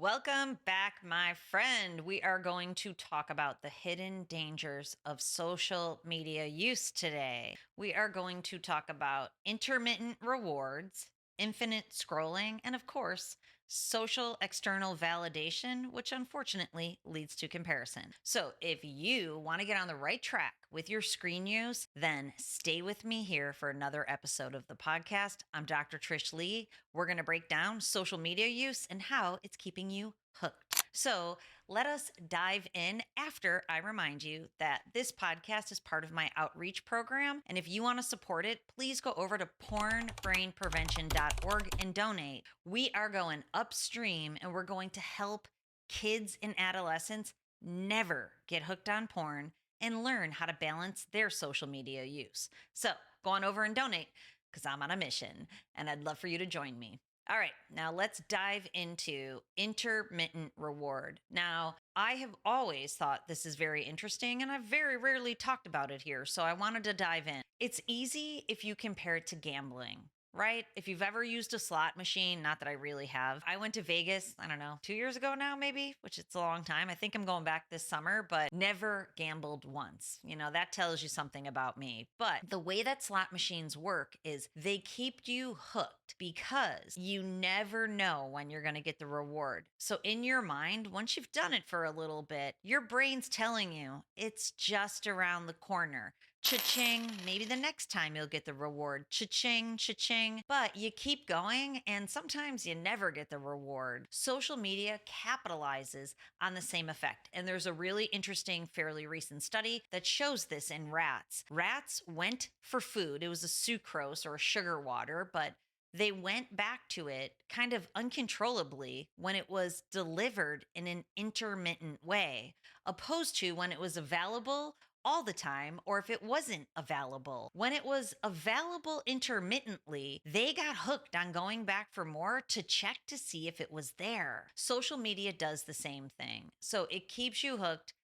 Welcome back, my friend. We are going to talk about the hidden dangers of social media use today. We are going to talk about intermittent rewards, infinite scrolling, and of course, social external validation, which unfortunately leads to comparison. So, if you want to get on the right track with your screen use, then stay with me here for another episode of the podcast. I'm Dr. Trish Leigh. We're going to break down social media use and how it's keeping you hooked. So let us dive in after I remind you that this podcast is part of my outreach program. And if you want to support it, please go over to pornbrainprevention.org and donate. We are going upstream and we're going to help kids and adolescents never get hooked on porn and learn how to balance their social media use. So go on over and donate because I'm on a mission and I'd love for you to join me. All right, now let's dive into intermittent reward. Now, I have always thought this is very interesting and I've very rarely talked about it here, so I wanted to dive in. It's easy if you compare it to gambling. Right? If you've ever used a slot machine, not that I really have. I went to Vegas, I don't know, 2 years ago now, maybe, which it's a long time. I think I'm going back this summer, but never gambled once. That tells you something about me. But the way that slot machines work is they keep you hooked because you never know when you're going to get the reward. So in your mind, once you've done it for a little bit, your brain's telling you it's just around the corner. Cha-ching, maybe the next time you'll get the reward. Cha-ching, cha-ching. But you keep going and sometimes you never get the reward. Social media capitalizes on the same effect. And there's a really interesting, fairly recent study that shows this in rats. Rats went for food. It was a sucrose or a sugar water, but they went back to it kind of uncontrollably when it was delivered in an intermittent way, opposed to when it was available all the time, or if it wasn't available. When it was available intermittently, they got hooked on going back for more to check to see if it was there. Social media does the same thing. So it keeps you hooked,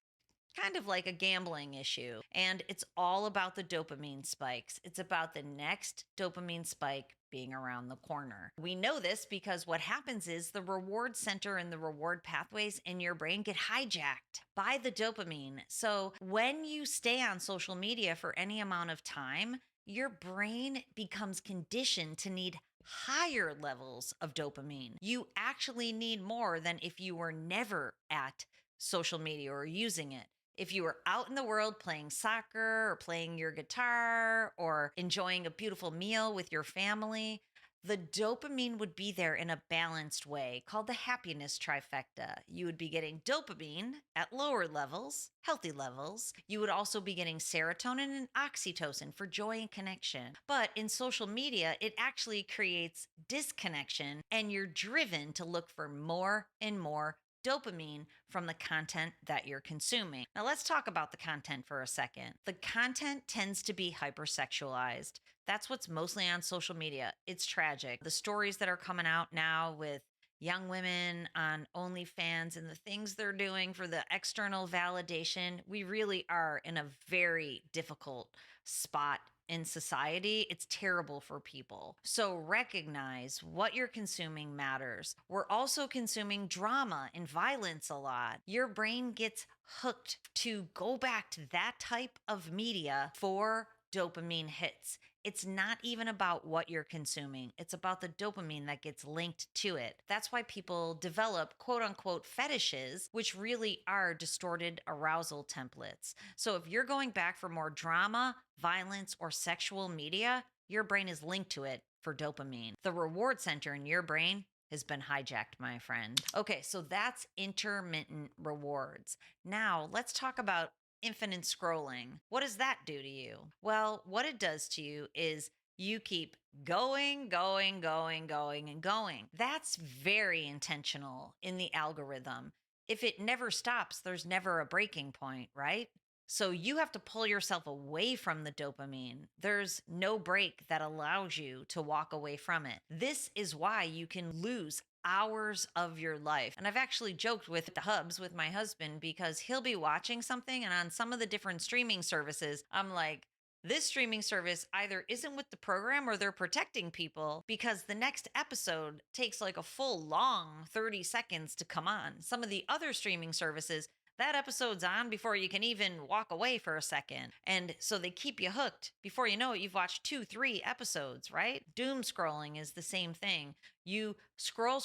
kind of like a gambling issue. And it's all about the dopamine spikes. It's about the next dopamine spike being around the corner. We know this because what happens is the reward center and the reward pathways in your brain get hijacked by the dopamine. So when you stay on social media for any amount of time, your brain becomes conditioned to need higher levels of dopamine. You actually need more than if you were never at social media or using it. If you were out in the world playing soccer or playing your guitar or enjoying a beautiful meal with your family, the dopamine would be there in a balanced way called the happiness trifecta. You would be getting dopamine at lower levels, healthy levels. You would also be getting serotonin and oxytocin for joy and connection. But in social media, it actually creates disconnection and you're driven to look for more and more dopamine from the content that you're consuming. Now, let's talk about the content for a second. The content tends to be hyper-sexualized. That's what's mostly on social media. It's tragic. The stories that are coming out now with young women on OnlyFans and the things they're doing for the external validation, we really are in a very difficult spot in society. It's terrible for people. So recognize what you're consuming matters. We're also consuming drama and violence a lot. Your brain gets hooked to go back to that type of media for dopamine hits. It's not even about what you're consuming. It's about the dopamine that gets linked to it. That's why people develop quote unquote fetishes, which really are distorted arousal templates. So if you're going back for more drama, violence, or sexual media, your brain is linked to it for dopamine. The reward center in your brain has been hijacked, my friend. Okay, so that's intermittent rewards. Now let's talk about infinite scrolling. What does that do to you? Well, what it does to you is you keep going, going, going, going, and going. That's very intentional in the algorithm. If it never stops, there's never a breaking point, right? So you have to pull yourself away from the dopamine. There's no break that allows you to walk away from it. This is why you can lose hours of your life. And I've actually joked with the hubs with my husband because he'll be watching something and on some of the different streaming services, I'm like, This streaming service either isn't with the program or they're protecting people because the next episode takes like a full long 30 seconds to come on. Some of the other streaming services, that episode's on before you can even walk away for a second. And so they keep you hooked. Before you know it, you've watched 2, 3 episodes, right? Doom scrolling is the same thing. You scroll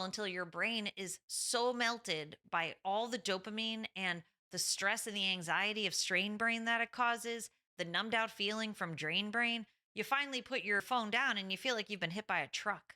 until your brain is so melted by all the dopamine and the stress and the anxiety of strain brain that it causes, the numbed out feeling from drain brain, you finally put your phone down and you feel like you've been hit by a truck.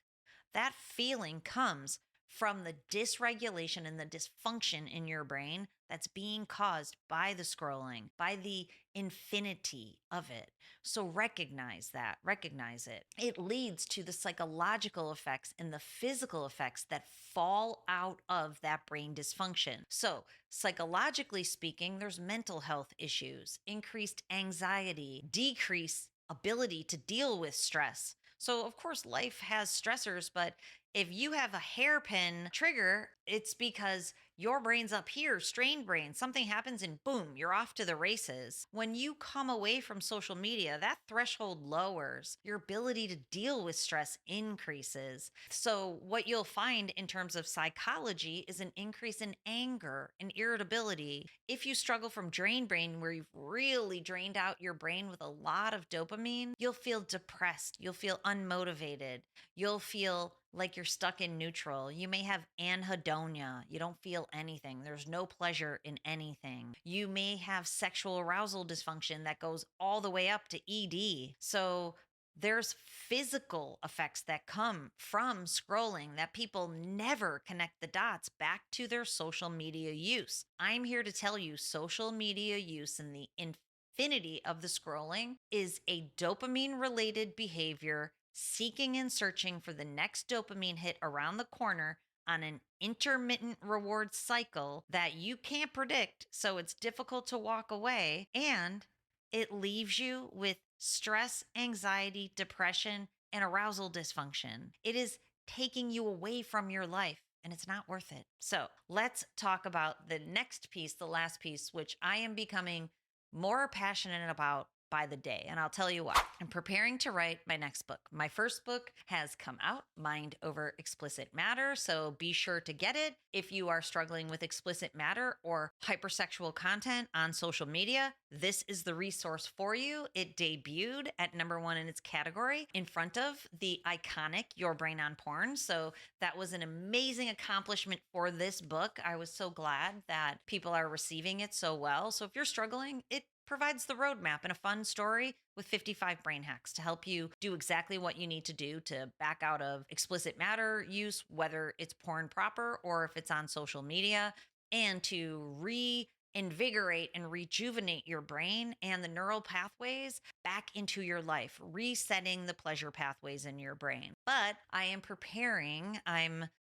That feeling comes from the dysregulation and the dysfunction in your brain that's being caused by the scrolling, by the infinity of it. So recognize that, recognize it. It leads to the psychological effects and the physical effects that fall out of that brain dysfunction. So, psychologically speaking, there's mental health issues, increased anxiety, decreased ability to deal with stress. So, of course, life has stressors, but if you have a hairpin trigger, it's because your brain's up here, strained brain. Something happens and boom, you're off to the races. When you come away from social media, that threshold lowers. Your ability to deal with stress increases. So, what you'll find in terms of psychology is an increase in anger and irritability. If you struggle from drain brain, where you've really drained out your brain with a lot of dopamine, you'll feel depressed. You'll feel unmotivated. You'll feel like you're stuck in neutral. You may have anhedonia. You don't feel anything. There's no pleasure in anything. You may have sexual arousal dysfunction that goes all the way up to ED. So there's physical effects that come from scrolling that people never connect the dots back to their social media use. I'm here to tell you social media use and the infinity of the scrolling is a dopamine related behavior seeking and searching for the next dopamine hit around the corner on an intermittent reward cycle that you can't predict. So it's difficult to walk away and it leaves you with stress, anxiety, depression, and arousal dysfunction. It is taking you away from your life and it's not worth it. So let's talk about the next piece, the last piece, which I am becoming more passionate about by the day. And I'll tell you why. I'm preparing to write my next book. My first book has come out, Mind Over Explicit Matter. So be sure to get it. If you are struggling with explicit matter or hypersexual content on social media, this is the resource for you. It debuted at #1 in its category in front of the iconic Your Brain on Porn. So that was an amazing accomplishment for this book. I was so glad that people are receiving it so well. So if you're struggling, it provides the roadmap and a fun story with 55 brain hacks to help you do exactly what you need to do to back out of explicit matter use, whether it's porn proper or if it's on social media, and to reinvigorate and rejuvenate your brain and the neural pathways back into your life, resetting the pleasure pathways in your brain. But I'm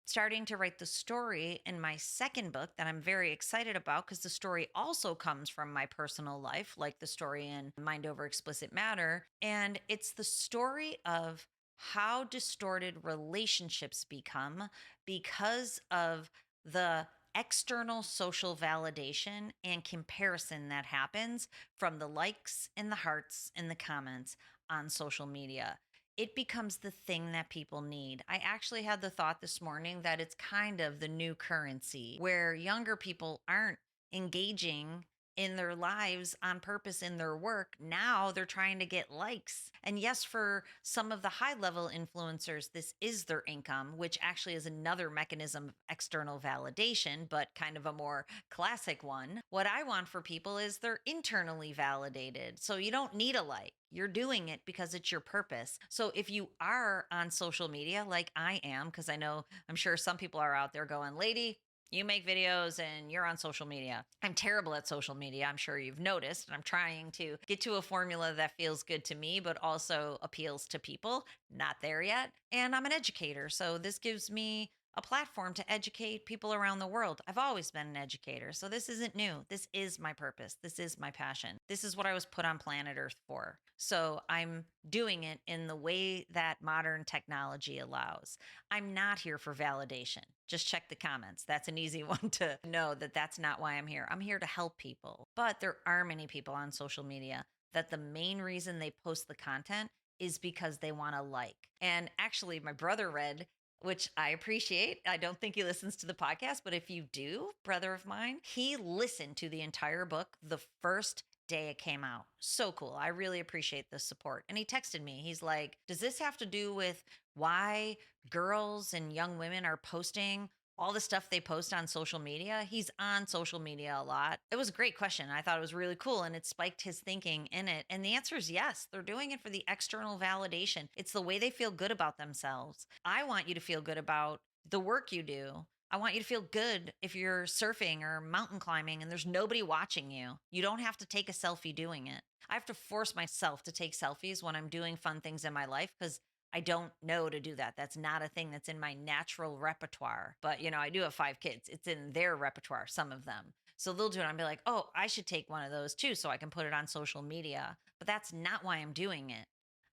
starting to write the story in my second book that I'm very excited about because the story also comes from my personal life, like the story in Mind Over Explicit Matter. And it's the story of how distorted relationships become because of the external social validation and comparison that happens from the likes and the hearts and the comments on social media. It becomes the thing that people need. I actually had the thought this morning that it's kind of the new currency where younger people aren't engaging in their lives on purpose in their work. Now they're trying to get likes. And yes, for some of the high level influencers, this is their income, which actually is another mechanism of external validation, but kind of a more classic one. What I want for people is they're internally validated. So you don't need a like. You're doing it because it's your purpose. So if you are on social media like I am, because I'm sure some people are out there going, lady, you make videos and you're on social media. I'm terrible at social media. I'm sure you've noticed. And I'm trying to get to a formula that feels good to me, but also appeals to people. Not there yet. And I'm an educator. So this gives me a platform to educate people around the world. I've always been an educator. So this isn't new. This is my purpose. This is my passion. This is what I was put on planet Earth for. So I'm doing it in the way that modern technology allows. I'm not here for validation. Just check the comments. That's an easy one to know that that's not why I'm here. I'm here to help people. But there are many people on social media that the main reason they post the content is because they want to like. And actually, my brother read, which I appreciate. I don't think he listens to the podcast, but if you do, brother of mine, he listened to the entire book the first day it came out. So cool. I really appreciate the support. And he texted me. He's like, "Does this have to do with why girls and young women are posting all the stuff they post on social media?" He's on social media a lot. It was a great question. I thought it was really cool and it spiked his thinking in it. And the answer is yes. They're doing it for the external validation. It's the way they feel good about themselves. I want you to feel good about the work you do. I want you to feel good if you're surfing or mountain climbing and there's nobody watching you. You don't have to take a selfie doing it. I have to force myself to take selfies when I'm doing fun things in my life because I don't know to do that. That's not a thing that's in my natural repertoire. But, I do have 5 kids. It's in their repertoire, some of them. So they'll do it. I'll be like, oh, I should take one of those too so I can put it on social media. But that's not why I'm doing it.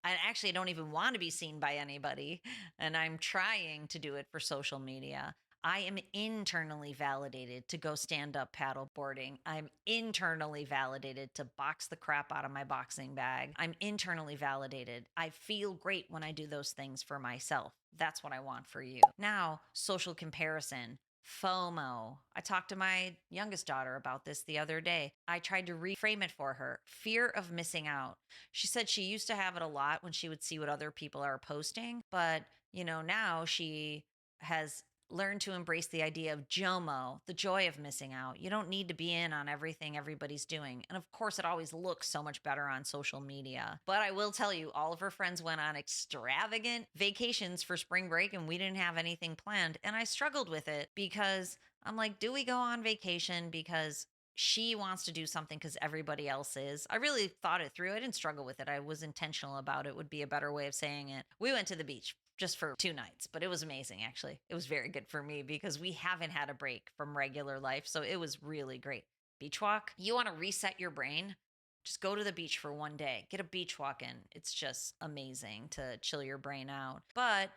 I actually don't even want to be seen by anybody. And I'm trying to do it for social media. I am internally validated to go stand up paddle boarding. I'm internally validated to box the crap out of my boxing bag. I'm internally validated. I feel great when I do those things for myself. That's what I want for you. Now, social comparison. FOMO. I talked to my youngest daughter about this the other day. I tried to reframe it for her. Fear of missing out. She said she used to have it a lot when she would see what other people are posting, but now she has learn to embrace the idea of JOMO, the joy of missing out. You don't need to be in on everything everybody's doing. And of course, it always looks so much better on social media. But I will tell you, all of her friends went on extravagant vacations for spring break and we didn't have anything planned. And I struggled with it because I'm like, do we go on vacation because she wants to do something because everybody else is? I really thought it through. I didn't struggle with it. I was intentional about it, would be a better way of saying it. We went to the beach just for 2 nights, but it was amazing, actually. It was very good for me because we haven't had a break from regular life. So it was really great. Beach walk, you want to reset your brain? Just go to the beach for one day. Get a beach walk in. It's just amazing to chill your brain out. But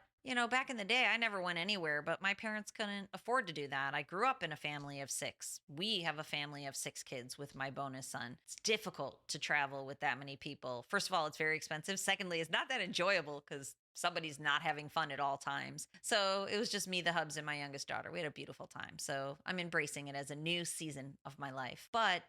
back in the day, I never went anywhere, but my parents couldn't afford to do that. I grew up in a family of 6. We have a family of 6 kids with my bonus son. It's difficult to travel with that many people. First of all, it's very expensive. Secondly, it's not that enjoyable because somebody's not having fun at all times. So it was just me, the hubs, and my youngest daughter. We had a beautiful time. So I'm embracing it as a new season of my life. But,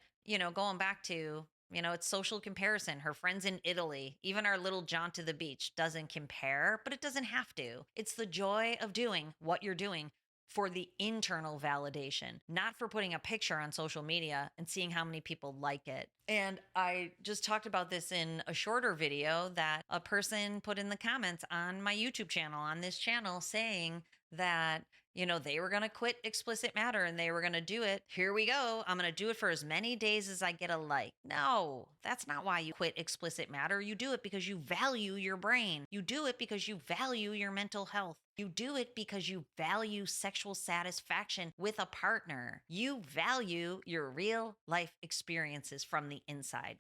going back to it's social comparison. Her friends in Italy, even our little jaunt to the beach doesn't compare, but it doesn't have to. It's the joy of doing what you're doing for the internal validation, not for putting a picture on social media and seeing how many people like it. And I just talked about this in a shorter video that a person put in the comments on my YouTube channel, on this channel, saying that they were going to quit explicit matter and they were going to do it. Here we go. I'm going to do it for as many days as I get a like. No, that's not why you quit explicit matter. You do it because you value your brain. You do it because you value your mental health. You do it because you value sexual satisfaction with a partner. You value your real life experiences from the inside,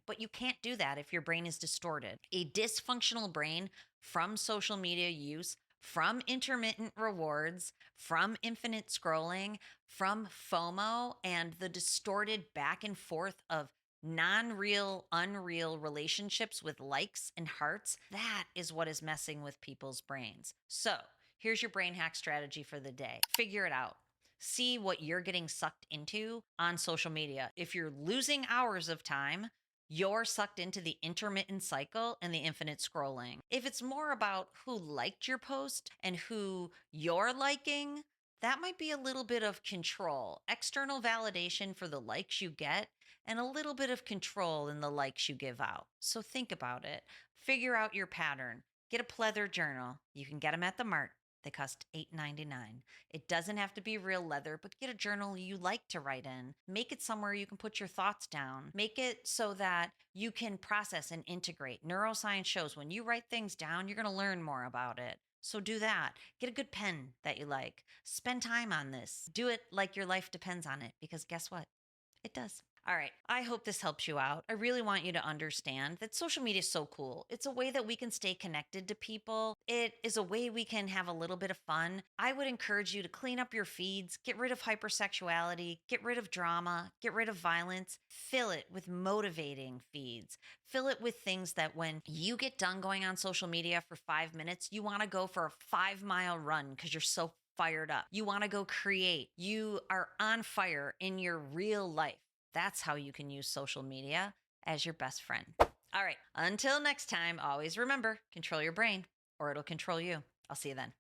But you can't do that if your brain is distorted. A dysfunctional brain from social media use, from intermittent rewards, from infinite scrolling, from FOMO, and the distorted back and forth of non-real, unreal relationships with likes and hearts, that is what is messing with people's brains. So here's your brain hack strategy for the day. Figure it out. See what you're getting sucked into on social media. If you're losing hours of time, you're sucked into the intermittent cycle and the infinite scrolling. If it's more about who liked your post and who you're liking, that might be a little bit of control, external validation for the likes you get, and a little bit of control in the likes you give out. So think about it. Figure out your pattern. Get a pleather journal. You can get them at the Mart. They cost $8.99. It doesn't have to be real leather, but get a journal you like to write in. Make it somewhere you can put your thoughts down. Make it so that you can process and integrate. Neuroscience shows when you write things down, you're going to learn more about it. So do that. Get a good pen that you like. Spend time on this. Do it like your life depends on it, because guess what? It does. All right. I hope this helps you out. I really want you to understand that social media is so cool. It's a way that we can stay connected to people. It is a way we can have a little bit of fun. I would encourage you to clean up your feeds, get rid of hypersexuality, get rid of drama, get rid of violence, fill it with motivating feeds. Fill it with things that when you get done going on social media for 5 minutes, you want to go for a 5 mile run because you're so fired up. You want to go create. You are on fire in your real life. That's how you can use social media as your best friend. All right. Until next time, always remember, control your brain or it'll control you. I'll see you then.